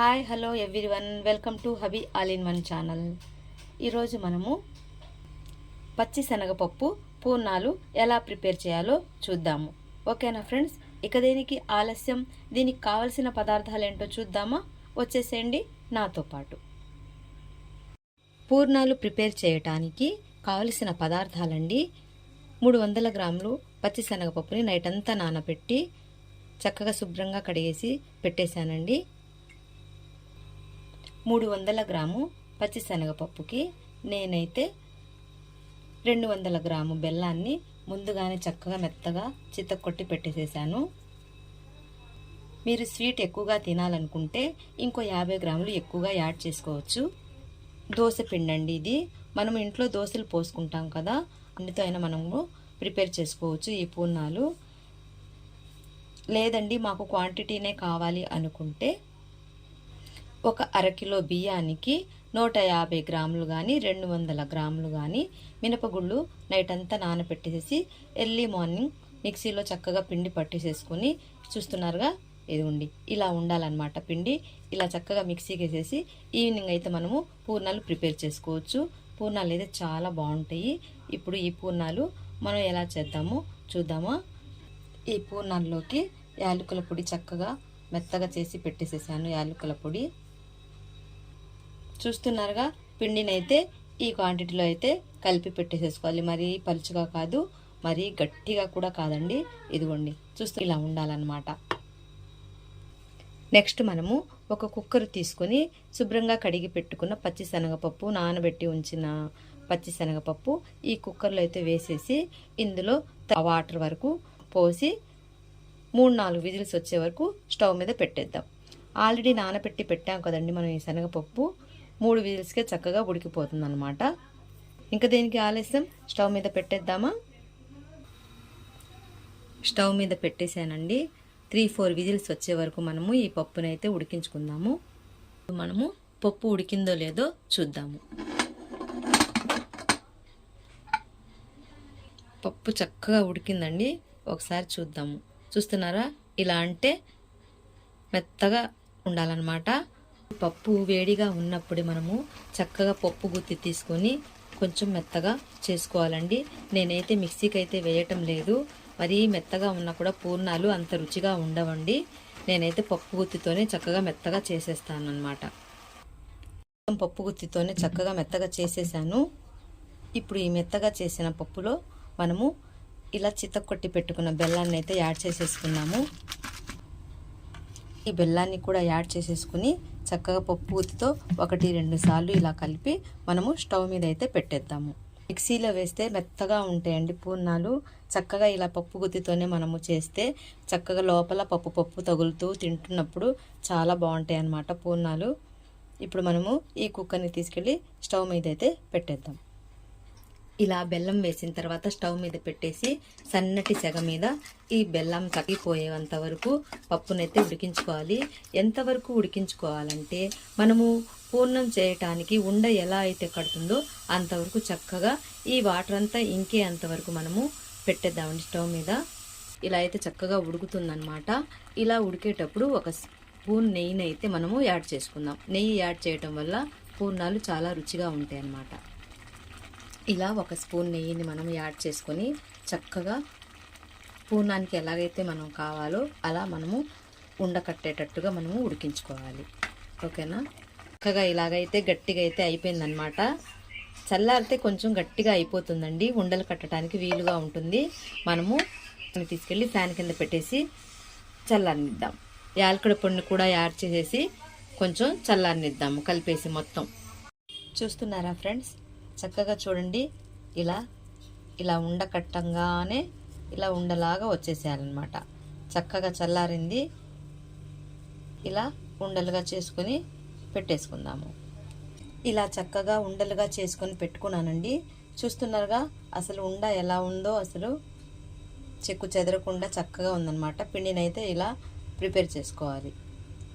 Hi hello everyone, welcome to hubby all in one channel. ఈరోజు మనము పచ్చి శనగపప్పు పూర్ణాలు ఎలా ప్రిపేర్ చేయాలో చూద్దాము. ఓకేనా ఫ్రెండ్స్, ఇక దేనికి ఆలస్యం, దీనికి కావలసిన పదార్థాలు ఏంటో చూద్దామా? వచ్చేసేయండి నాతో పాటు. పూర్ణాలు ప్రిపేర్ చేయటానికి కావలసిన పదార్థాలండి. 300 గ్రాములు పచ్చి శనగపప్పుని నైట్ అంతా నానబెట్టి చక్కగా శుభ్రంగా కడిగేసి పెట్టేశానండి. 300 గ్రాము పచ్చి శనగపప్పుకి నేనైతే 200 గ్రాము బెల్లాన్ని ముందుగానే చక్కగా మెత్తగా చితక్కొట్టి పెట్టేసేసాను. మీరు స్వీట్ ఎక్కువగా తినాలనుకుంటే ఇంకో 50 గ్రాములు ఎక్కువగా యాడ్ చేసుకోవచ్చు. దోశ పిండి అండి ఇది. మనం ఇంట్లో దోశలు పోసుకుంటాం కదా, అందుతో అయినా మనము ప్రిపేర్ చేసుకోవచ్చు ఈ పూర్ణాలు. లేదండి మాకు క్వాంటిటీనే కావాలి అనుకుంటే ఒక అరకిలో బియ్యానికి 150 గ్రాములు కానీ 200 గ్రాములు కానీ మినపగుళ్ళు నైట్ అంతా నానబెట్టేసి ఎర్లీ మార్నింగ్ మిక్సీలో చక్కగా పిండి పట్టేసేసుకొని, చూస్తున్నారుగా ఇదిగోండి ఇలా ఉండాలన్నమాట పిండి. ఇలా చక్కగా మిక్సీకి వేసేసి ఈవినింగ్ అయితే మనము పూర్ణాలు ప్రిపేర్ చేసుకోవచ్చు. పూర్ణాలు అయితే చాలా బాగుంటాయి. ఇప్పుడు ఈ పూర్ణాలు మనం ఎలా చేద్దామో చూద్దామా. ఈ పూర్ణాల్లోకి యాలకుల పొడి చక్కగా మెత్తగా చేసి పెట్టేసేసాను. యాలకుల పొడి చూస్తున్నారుగా, పిండినైతే ఈ క్వాంటిటీలో అయితే కలిపి పెట్టేసేసుకోవాలి. మరీ పలుచగా కాదు, మరీ గట్టిగా కూడా కాదండి. ఇదిగోండి చూస్తూ ఇలా ఉండాలన్నమాట. నెక్స్ట్ మనము ఒక కుక్కర్ తీసుకొని శుభ్రంగా కడిగి పెట్టుకున్న పచ్చి శనగపప్పు, నానబెట్టి ఉంచిన పచ్చి శనగపప్పు ఈ కుక్కర్లో అయితే వేసేసి ఇందులో వాటర్ వరకు పోసి 3-4 విజిల్స్ వచ్చే వరకు స్టవ్ మీద పెట్టేద్దాం. ఆల్రెడీ నానబెట్టి పెట్టాం కదండి మనం ఈ శనగపప్పు. 3 విజిల్స్కే చక్కగా ఉడికిపోతుంది అనమాట. ఇంకా దేనికి ఆలస్యం, స్టవ్ మీద పెట్టేద్దామా. స్టవ్ మీద పెట్టేసానండి. 3-4 విజిల్స్ వచ్చే వరకు మనము ఈ పప్పునైతే ఉడికించుకుందాము. మనము పప్పు ఉడికిందో లేదో చూద్దాము. పప్పు చక్కగా ఉడికిందండి, ఒకసారి చూద్దాము. చూస్తున్నారా, ఇలా అంటే మెత్తగా ఉండాలన్నమాట. పప్పు వేడిగా ఉన్నప్పుడు మనము చక్కగా పప్పు గుత్తి తీసుకొని కొంచెం మెత్తగా చేసుకోవాలండి. నేనైతే మిక్సీకి అయితే వేయటం లేదు. మరీ మెత్తగా ఉన్నా కూడా పూర్ణాలు అంత రుచిగా ఉండవండి. నేనైతే పప్పు గుత్తితోనే చక్కగా మెత్తగా చేసేస్తాను అన్నమాట. పప్పు గుత్తితోనే చక్కగా మెత్తగా చేసేసాను. ఇప్పుడు ఈ మెత్తగా చేసిన పప్పులో మనము ఇలా చితక్కొట్టి పెట్టుకున్న బెల్లాన్ని అయితే యాడ్ చేసేసుకున్నాము. ఈ బెల్లాన్ని కూడా యాడ్ చేసేసుకుని చక్కగా పప్పు గుత్తితో 1-2 సార్లు ఇలా కలిపి మనము స్టవ్ మీద అయితే పెట్టేద్దాము. మిక్సీలో వేస్తే మెత్తగా ఉంటాయండి పూర్ణాలు. చక్కగా ఇలా పప్పు గుత్తితోనే మనము చేస్తే చక్కగా లోపల పప్పు తగులుతూ తింటున్నప్పుడు చాలా బాగుంటాయి అన్నమాట పూర్ణాలు. ఇప్పుడు మనము ఈ కుక్కర్ని తీసుకెళ్ళి స్టవ్ మీద అయితే పెట్టేద్దాం. ఇలా బెల్లం వేసిన తర్వాత స్టవ్ మీద పెట్టేసి సన్నటి సెగ మీద ఈ బెల్లం తగ్గిపోయేంత వరకు పప్పునైతే ఉడికించుకోవాలి. ఎంతవరకు ఉడికించుకోవాలంటే మనము పూర్ణం చేయటానికి ఉండ ఎలా అయితే కడుతుందో అంతవరకు చక్కగా ఈ వాటర్ అంతా ఇంకే అంతవరకు మనము పెట్టేద్దామండి స్టవ్ మీద. ఇలా అయితే చక్కగా ఉడుకుతుందన్నమాట. ఇలా ఉడికేటప్పుడు 1 స్పూన్ నెయ్యిని అయితే మనము యాడ్ చేసుకుందాం. నెయ్యి యాడ్ చేయటం వల్ల పూర్ణాలు చాలా రుచిగా ఉంటాయి అన్నమాట. ఇలా 1 స్పూన్ నెయ్యిని మనం యాడ్ చేసుకొని చక్కగా పూర్ణానికి ఎలాగైతే మనం కావాలో అలా మనము ఉండకట్టేటట్టుగా మనము ఉడికించుకోవాలి. ఓకేనా, చక్కగా ఇలాగైతే గట్టిగా అయితే అయిపోయిందనమాట. చల్లారితే కొంచెం గట్టిగా అయిపోతుందండి, ఉండలు కట్టడానికి వీలుగా ఉంటుంది. మనము తీసుకెళ్ళి ఫ్యాన్ కింద పెట్టేసి చల్లారనిద్దాం. యాలకుల పొడిని కూడా యాడ్ చేసేసి కొంచెం చల్లారనిద్దాము కలిపేసి మొత్తం. చూస్తున్నారా ఫ్రెండ్స్, చక్కగా చూడండి, ఇలా ఉండకట్టంగానే ఇలా ఉండలాగా వచ్చేసేయాలన్నమాట. చక్కగా చల్లారింది. ఇలా ఉండలుగా చేసుకొని పెట్టేసుకుందాము. ఇలా చక్కగా ఉండలుగా చేసుకొని పెట్టుకున్నానండి. చూస్తున్నారుగా, అసలు ఉండ ఎలా ఉందో అసలు చెక్కు చెదరకుండా చక్కగా ఉందన్నమాట. పిండినైతే ఇలా ప్రిపేర్ చేసుకోవాలి.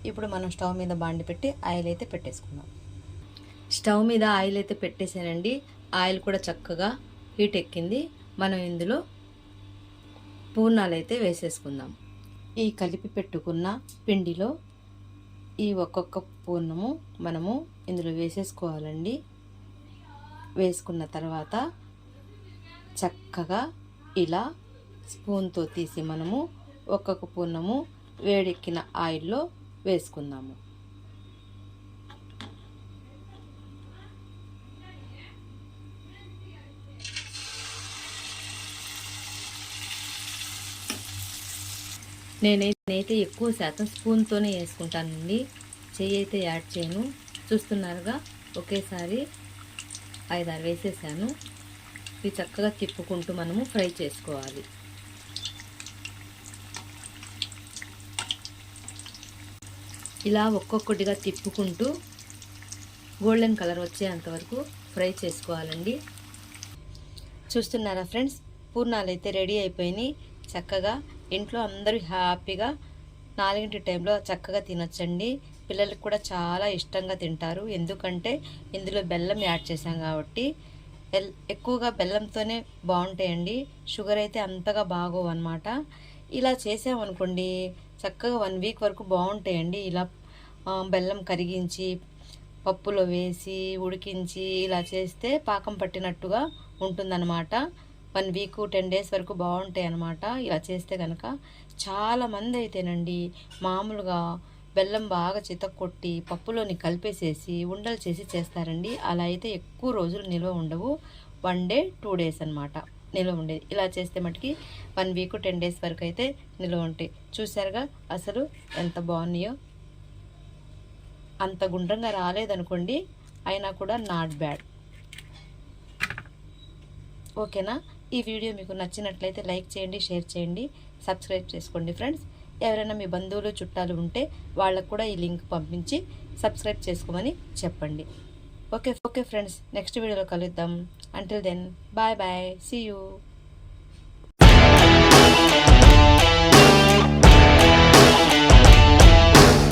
ఇప్పుడు మనం స్టవ్ మీద బాండి పెట్టి ఆయిల్ అయితే పెట్టేసుకుందాం. స్టవ్ మీద ఆయిల్ అయితే పెట్టేసానండి. ఆయిల్ కూడా చక్కగా హీట్ ఎక్కింది. మనం ఇందులో పూర్ణాలు అయితే వేసేసుకుందాం. ఈ కలిపి పెట్టుకున్న పిండిలో ఈ ఒక్కొక్క పూర్ణము మనము ఇందులో వేసేసుకోవాలండి. వేసుకున్న తర్వాత చక్కగా ఇలా స్పూన్తో తీసి మనము ఒక్కొక్క పూర్ణము వేడెక్కిన ఆయిల్లో వేసుకుందాము. నేనైతే ఎక్కువ శాతం స్పూన్తోనే వేసుకుంటానండి, చెయ్యి అయితే యాడ్ చేయను. చూస్తున్నారుగా, ఒకేసారి 5-6 వేసేసాను. ఇవి చక్కగా తిప్పుకుంటూ మనము ఫ్రై చేసుకోవాలి. ఇలా ఒక్కొక్కటిగా తిప్పుకుంటూ గోల్డెన్ కలర్ వచ్చేంత వరకు ఫ్రై చేసుకోవాలండి. చూస్తున్నారా ఫ్రెండ్స్, పూర్ణాలు అయితే రెడీ అయిపోయినాయి. చక్కగా ఇంట్లో అందరూ హ్యాపీగా 4 టైంలో చక్కగా తినొచ్చండి. పిల్లలకు కూడా చాలా ఇష్టంగా తింటారు, ఎందుకంటే ఇందులో బెల్లం యాడ్ చేసాం కాబట్టి. ఎక్కువగా బెల్లంతోనే బాగుంటాయండి, షుగర్ అయితే అంతగా బాగోవు అనమాట. ఇలా చేసామనుకోండి చక్కగా 1 వీక్ వరకు బాగుంటాయండి. ఇలా బెల్లం కరిగించి పప్పులో వేసి ఉడికించి ఇలా చేస్తే పాకం పట్టినట్టుగా ఉంటుందన్నమాట. 1 వీక్ 10 డేస్ వరకు బాగుంటాయి అన్నమాట. ఇలా చేస్తే కనుక చాలామంది అయితేనండి మామూలుగా బెల్లం బాగా చితక్కొట్టి పప్పులోని కలిపేసేసి ఉండలు చేసి చేస్తారండి. అలా అయితే ఎక్కువ రోజులు నిల్వ ఉండవు, 1 డే 2 డేస్ అనమాట నిల్వ ఉండేది. ఇలా చేస్తే మటుకి 1 వీక్ 10 డేస్ వరకు అయితే నిల్వ ఉంటాయి. చూసారుగా అసలు ఎంత బాగున్నాయో. అంత గుండ్రంగా రాలేదనుకోండి, అయినా కూడా నాట్ బ్యాడ్. ఓకేనా? ఈ వీడియో మీకు నచ్చినట్లయితే లైక్ చేయండి, షేర్ చేయండి, సబ్స్క్రైబ్ చేసుకోండి ఫ్రెండ్స్. ఎవరైనా మీ బంధువులు చుట్టాలు ఉంటే వాళ్ళకు కూడా ఈ లింక్ పంపించి సబ్స్క్రైబ్ చేసుకోమని చెప్పండి. ఓకే ఫ్రెండ్స్, నెక్స్ట్ వీడియోలో కలుద్దాం. Until then bye bye, see you.